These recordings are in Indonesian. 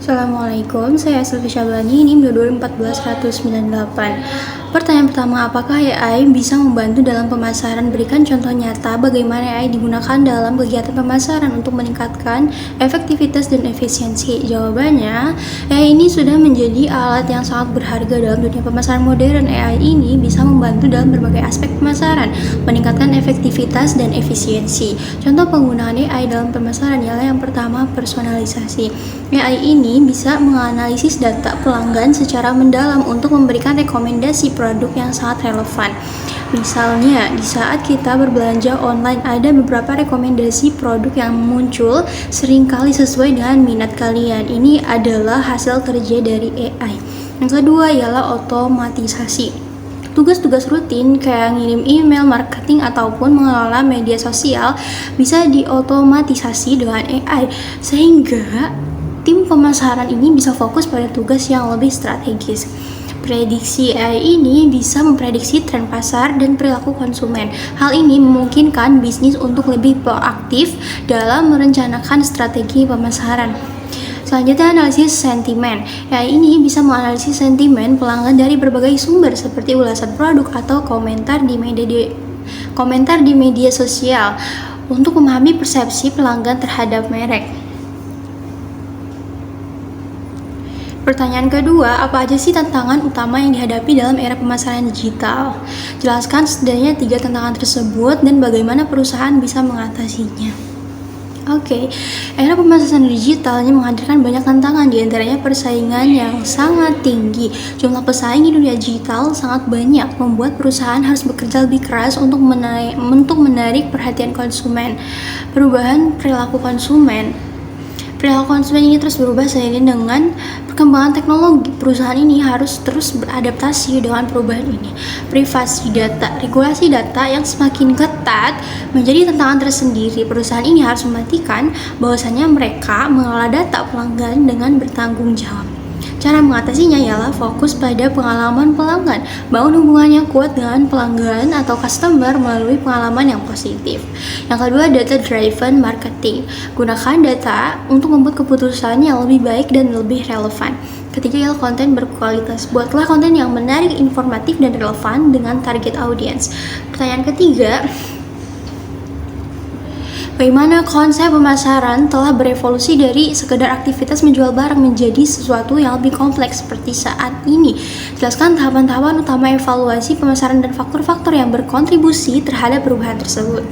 Assalamualaikum, saya Sylvie Syablani, NIM 2244198. Pertanyaan pertama, apakah AI bisa membantu dalam pemasaran? Berikan contoh nyata bagaimana AI digunakan dalam kegiatan pemasaran untuk meningkatkan efektivitas dan efisiensi. Jawabannya, AI ini sudah menjadi alat yang sangat berharga dalam dunia pemasaran modern. AI ini bisa membantu dalam berbagai aspek pemasaran, meningkatkan efektivitas dan efisiensi. Contoh penggunaan AI dalam pemasaran ialah yang pertama, personalisasi. AI ini bisa menganalisis data pelanggan secara mendalam untuk memberikan rekomendasi produk yang sangat relevan. Misalnya, di saat kita berbelanja online, ada beberapa rekomendasi produk yang muncul seringkali sesuai dengan minat kalian. Ini adalah hasil kerja dari AI. Yang kedua ialah otomatisasi. Tugas-tugas rutin kayak ngirim email, marketing, ataupun mengelola media sosial bisa diotomatisasi dengan AI, sehingga tim pemasaran ini bisa fokus pada tugas yang lebih strategis. Prediksi AI ini bisa memprediksi tren pasar dan perilaku konsumen. Hal ini memungkinkan bisnis untuk lebih proaktif dalam merencanakan strategi pemasaran. Selanjutnya, analisis sentimen. AI ini bisa menganalisis sentimen pelanggan dari berbagai sumber seperti ulasan produk atau komentar di media sosial untuk memahami persepsi pelanggan terhadap merek. Pertanyaan kedua, apa aja sih tantangan utama yang dihadapi dalam era pemasaran digital? Jelaskan setidaknya 3 tantangan tersebut dan bagaimana perusahaan bisa mengatasinya. Era pemasaran digital ini menghadirkan banyak tantangan, diantaranya persaingan yang sangat tinggi. Jumlah pesaing di dunia digital sangat banyak, membuat perusahaan harus bekerja lebih keras untuk menarik perhatian konsumen. Perubahan perilaku konsumen. Perilaku konsumen ini terus berubah seiring dengan perkembangan teknologi. Perusahaan ini harus terus beradaptasi dengan perubahan ini. Privasi data, regulasi data yang semakin ketat menjadi tantangan tersendiri. Perusahaan ini harus memastikan bahwasannya mereka mengelola data pelanggan dengan bertanggung jawab. Cara mengatasinya ialah fokus pada pengalaman pelanggan, bangun hubungan yang kuat dengan pelanggan atau customer melalui pengalaman yang positif. Yang kedua, data-driven marketing. Gunakan data untuk membuat keputusan yang lebih baik dan lebih relevan. Ketiga ialah konten berkualitas. Buatlah konten yang menarik, informatif, dan relevan dengan target audience. Pertanyaan ketiga, bagaimana konsep pemasaran telah berevolusi dari sekedar aktivitas menjual barang menjadi sesuatu yang lebih kompleks seperti saat ini. Jelaskan tahapan-tahapan utama evaluasi pemasaran dan faktor-faktor yang berkontribusi terhadap perubahan tersebut.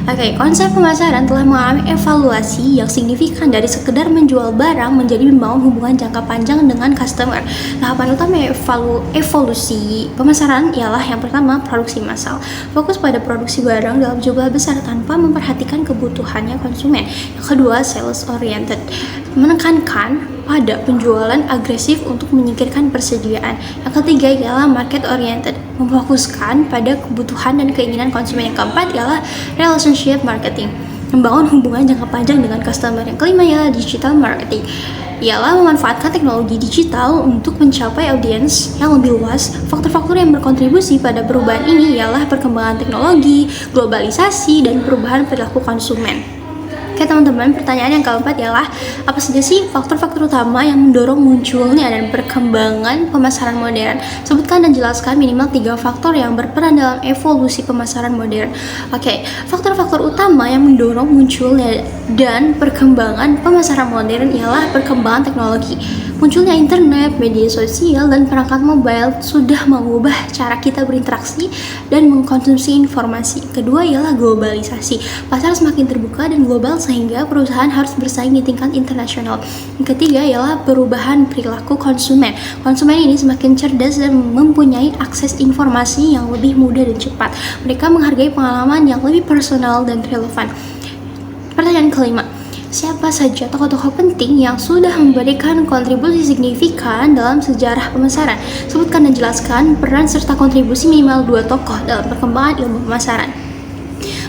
Konsep pemasaran telah mengalami evaluasi yang signifikan dari sekedar menjual barang menjadi membangun hubungan jangka panjang dengan customer. Tahapan utama evolusi pemasaran ialah yang pertama, produksi massal. Fokus pada produksi barang dalam jumlah besar tanpa memperhatikan kebutuhannya konsumen. Yang kedua, sales oriented. Menekankan pada penjualan agresif untuk menyingkirkan persediaan. Yang ketiga ialah market oriented, memfokuskan pada kebutuhan dan keinginan konsumen. Yang keempat ialah relationship marketing, membangun hubungan jangka panjang dengan customer. Yang kelima ialah digital marketing, ialah memanfaatkan teknologi digital untuk mencapai audiens yang lebih luas. Faktor-faktor yang berkontribusi pada perubahan ini ialah perkembangan teknologi, globalisasi, dan perubahan perilaku konsumen. Teman-teman, pertanyaan yang keempat ialah apa saja sih faktor-faktor utama yang mendorong munculnya dan perkembangan pemasaran modern? Sebutkan dan jelaskan minimal 3 faktor yang berperan dalam evolusi pemasaran modern. Faktor-faktor utama yang mendorong munculnya dan perkembangan pemasaran modern ialah perkembangan teknologi. Munculnya internet, media sosial, dan perangkat mobile sudah mengubah cara kita berinteraksi dan mengkonsumsi informasi. Kedua ialah globalisasi. Pasar semakin terbuka dan global sehingga perusahaan harus bersaing di tingkat internasional. Yang ketiga ialah perubahan perilaku konsumen. Konsumen ini semakin cerdas dan mempunyai akses informasi yang lebih mudah dan cepat. Mereka menghargai pengalaman yang lebih personal dan relevan. Pertanyaan kelima, siapa saja tokoh-tokoh penting yang sudah memberikan kontribusi signifikan dalam sejarah pemasaran? Sebutkan dan jelaskan peran serta kontribusi minimal 2 tokoh dalam perkembangan ilmu pemasaran.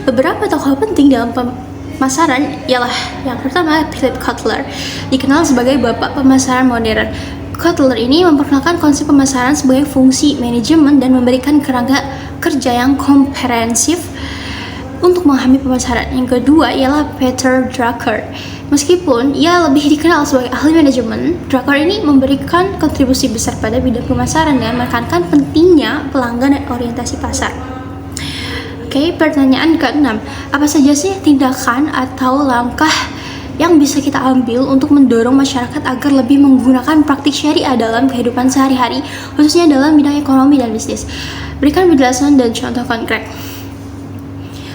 Beberapa tokoh penting dalam pemasaran ialah yang pertama, Philip Kotler, dikenal sebagai bapak pemasaran modern. Kotler ini memperkenalkan konsep pemasaran sebagai fungsi manajemen dan memberikan kerangka kerja yang komprehensif untuk memahami pemasaran. Yang kedua ialah Peter Drucker, Meskipun ia lebih dikenal sebagai ahli manajemen, Drucker ini memberikan kontribusi besar pada bidang pemasaran dengan menekankan pentingnya pelanggan dan orientasi pasar. Oke, pertanyaan ke-6. Apa saja sih tindakan atau langkah yang bisa kita ambil untuk mendorong masyarakat agar lebih menggunakan praktik syariah dalam kehidupan sehari-hari, khususnya dalam bidang ekonomi dan bisnis? Berikan penjelasan dan contoh konkret.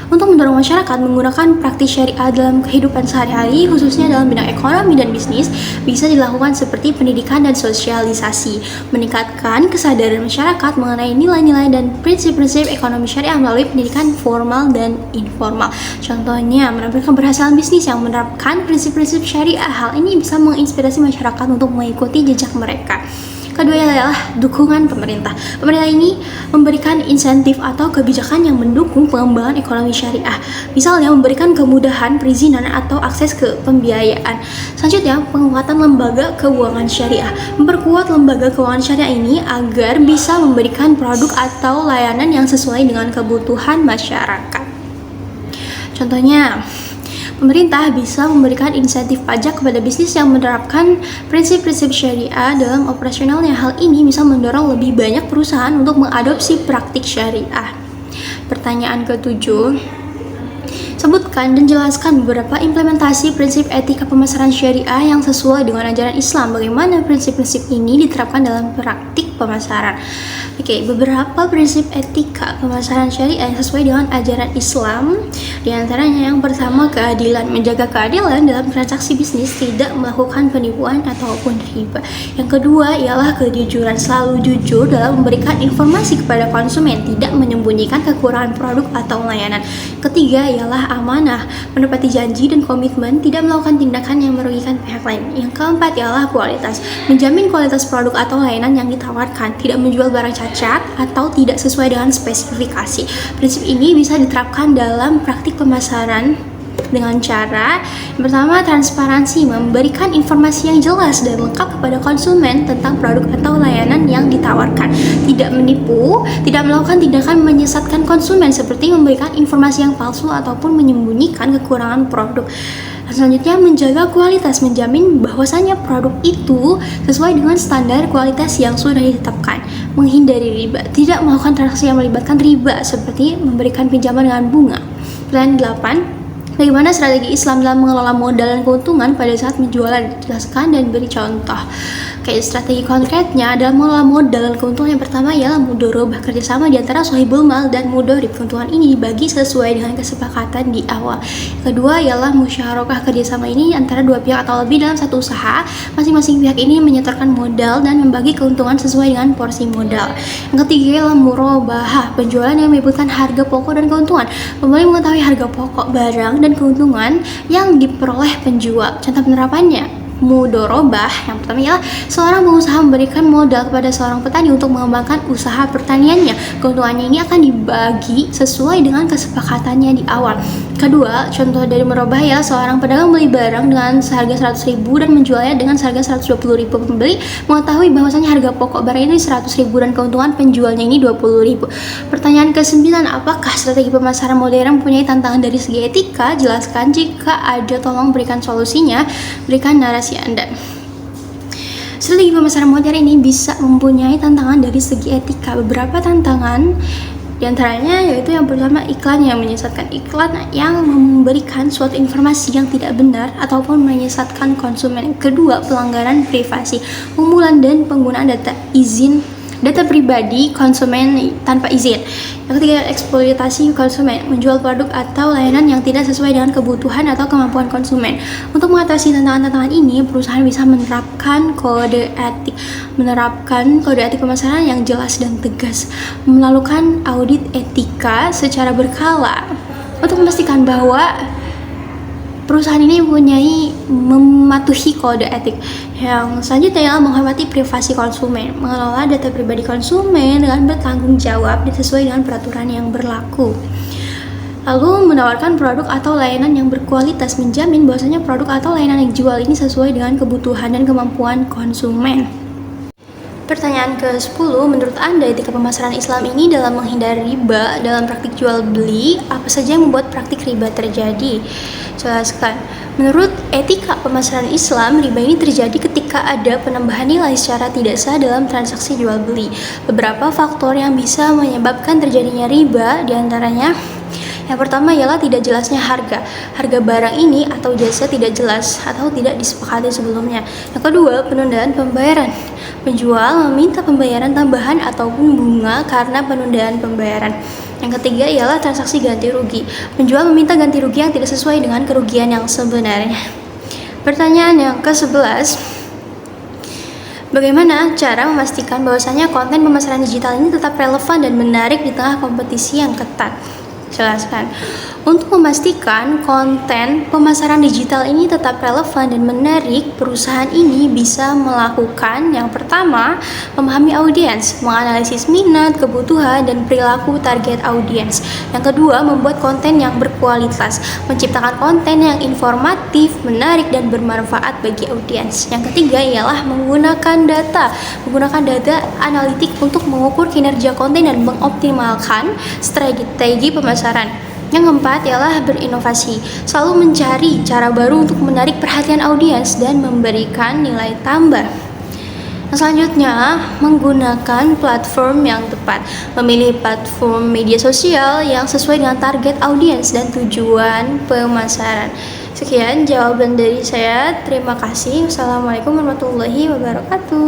Untuk mendorong masyarakat menggunakan praktik syariah dalam kehidupan sehari-hari, khususnya dalam bidang ekonomi dan bisnis, bisa dilakukan seperti pendidikan dan sosialisasi, meningkatkan kesadaran masyarakat mengenai nilai-nilai dan prinsip-prinsip ekonomi syariah melalui pendidikan formal dan informal. Contohnya, menampilkan keberhasilan bisnis yang menerapkan prinsip-prinsip syariah. Hal ini bisa menginspirasi masyarakat untuk mengikuti jejak mereka. Kedua adalah dukungan pemerintah. Pemerintah ini memberikan insentif atau kebijakan yang mendukung pengembangan ekonomi syariah. Misalnya memberikan kemudahan perizinan atau akses ke pembiayaan. Selanjutnya, penguatan lembaga keuangan syariah. Memperkuat lembaga keuangan syariah ini agar bisa memberikan produk atau layanan yang sesuai dengan kebutuhan masyarakat. Contohnya, pemerintah bisa memberikan insentif pajak kepada bisnis yang menerapkan prinsip-prinsip syariah dalam operasionalnya. Hal ini bisa mendorong lebih banyak perusahaan untuk mengadopsi praktik syariah. Pertanyaan ke-7. Sebutkan dan jelaskan beberapa implementasi prinsip etika pemasaran syariah yang sesuai dengan ajaran Islam. Bagaimana prinsip-prinsip ini diterapkan dalam praktik pemasaran? Oke, beberapa prinsip etika pemasaran syariah yang sesuai dengan ajaran Islam. Di antaranya yang pertama, keadilan. Menjaga keadilan dalam transaksi bisnis, tidak melakukan penipuan ataupun riba. Yang kedua ialah kejujuran. Selalu jujur dalam memberikan informasi kepada konsumen, tidak menyembunyikan kekurangan produk atau layanan. Ketiga ialah amanah, menepati janji dan komitmen, tidak melakukan tindakan yang merugikan pihak lain. Yang keempat ialah kualitas, menjamin kualitas produk atau layanan yang ditawarkan, tidak menjual barang cacat atau tidak sesuai dengan spesifikasi. Prinsip ini bisa diterapkan dalam praktik pemasaran dengan cara yang pertama, transparansi, memberikan informasi yang jelas dan lengkap kepada konsumen tentang produk atau layanan yang ditawarkan, tidak menipu, tidak melakukan tindakan menyesatkan konsumen seperti memberikan informasi yang palsu ataupun menyembunyikan kekurangan produk. Selanjutnya, menjaga kualitas, menjamin bahwasannya produk itu sesuai dengan standar kualitas yang sudah ditetapkan, menghindari riba, tidak melakukan transaksi yang melibatkan riba seperti memberikan pinjaman dengan bunga. Pertanyaan 8. Bagaimana strategi Islam dalam mengelola modal dan keuntungan pada saat menjualan? Jelaskan dan beri contoh. Oke, strategi konkretnya dalam mengelola modal dan keuntungan yang pertama ialah mudharabah, kerjasama di antara sahibul mal dan mudharib. Keuntungan ini dibagi sesuai dengan kesepakatan di awal. Kedua ialah musyarakah, kerjasama ini antara dua pihak atau lebih dalam satu usaha. Masing-masing pihak ini menyetorkan modal dan membagi keuntungan sesuai dengan porsi modal. Yang ketiga ialah murabahah, penjualan yang menyebutkan harga pokok dan keuntungan. Pembeli mengetahui harga pokok barang dan keuntungan yang diperoleh penjual. Contoh penerapannya, mudharabah yang pertama ialah seorang pengusaha memberikan modal kepada seorang petani untuk mengembangkan usaha pertaniannya. Keuntungannya ini akan dibagi sesuai dengan kesepakatannya di awal. Kedua, contoh dari murabahah ya, seorang pedagang beli barang dengan seharga 100.000 dan menjualnya dengan seharga 120.000. Pembeli mengetahui bahwasanya harga pokok barang ini 100.000 dan keuntungan penjualnya ini 20.000. Pertanyaan ke-9, apakah strategi pemasaran modern mempunyai tantangan dari segi etika? Jelaskan jika ada, tolong berikan solusinya, berikan narasi Anda. Strategi pemasaran modern ini bisa mempunyai tantangan dari segi etika. Beberapa tantangan di antaranya yaitu yang pertama, iklan yang menyesatkan. Iklan yang memberikan suatu informasi yang tidak benar ataupun menyesatkan konsumen. Kedua, pelanggaran privasi, pengumpulan dan penggunaan data pribadi konsumen tanpa izin. Yang ketiga, eksploitasi konsumen, menjual produk atau layanan yang tidak sesuai dengan kebutuhan atau kemampuan konsumen. Untuk mengatasi tantangan-tantangan ini, perusahaan bisa menerapkan kode etik pemasaran yang jelas dan tegas, melakukan audit etika secara berkala untuk memastikan bahwa perusahaan ini mematuhi kode etik. Yang selanjutnya adalah menghormati privasi konsumen, mengelola data pribadi konsumen dengan bertanggung jawab dan sesuai dengan peraturan yang berlaku. Lalu menawarkan produk atau layanan yang berkualitas, menjamin bahwasanya produk atau layanan yang dijual ini sesuai dengan kebutuhan dan kemampuan konsumen. Pertanyaan ke-10, menurut Anda etika pemasaran Islam ini dalam menghindari riba dalam praktik jual beli, apa saja yang membuat praktik riba terjadi? Jelaskan. Menurut etika pemasaran Islam, riba ini terjadi ketika ada penambahan nilai secara tidak sah dalam transaksi jual beli. Beberapa faktor yang bisa menyebabkan terjadinya riba diantaranya yang pertama ialah tidak jelasnya harga. Harga barang ini atau jasa tidak jelas atau tidak disepakati sebelumnya. Yang kedua, penundaan pembayaran. Penjual meminta pembayaran tambahan ataupun bunga karena penundaan pembayaran. Yang ketiga ialah transaksi ganti rugi. Penjual meminta ganti rugi yang tidak sesuai dengan kerugian yang sebenarnya. Pertanyaan yang ke-11, bagaimana cara memastikan bahwasanya konten pemasaran digital ini tetap relevan dan menarik di tengah kompetisi yang ketat? Jelaskan. Untuk memastikan konten pemasaran digital ini tetap relevan dan menarik, perusahaan ini bisa melakukan yang pertama, memahami audiens, menganalisis minat, kebutuhan, dan perilaku target audiens. Yang kedua, membuat konten yang berkualitas, menciptakan konten yang informatif, menarik, dan bermanfaat bagi audiens. Yang ketiga ialah menggunakan data analitik untuk mengukur kinerja konten dan mengoptimalkan strategi pemasaran. Yang keempat ialah berinovasi, selalu mencari cara baru untuk menarik perhatian audiens dan memberikan nilai tambah. Selanjutnya, menggunakan platform yang tepat, memilih platform media sosial yang sesuai dengan target audiens dan tujuan pemasaran. Sekian jawaban dari saya, terima kasih. Wassalamualaikum warahmatullahi wabarakatuh.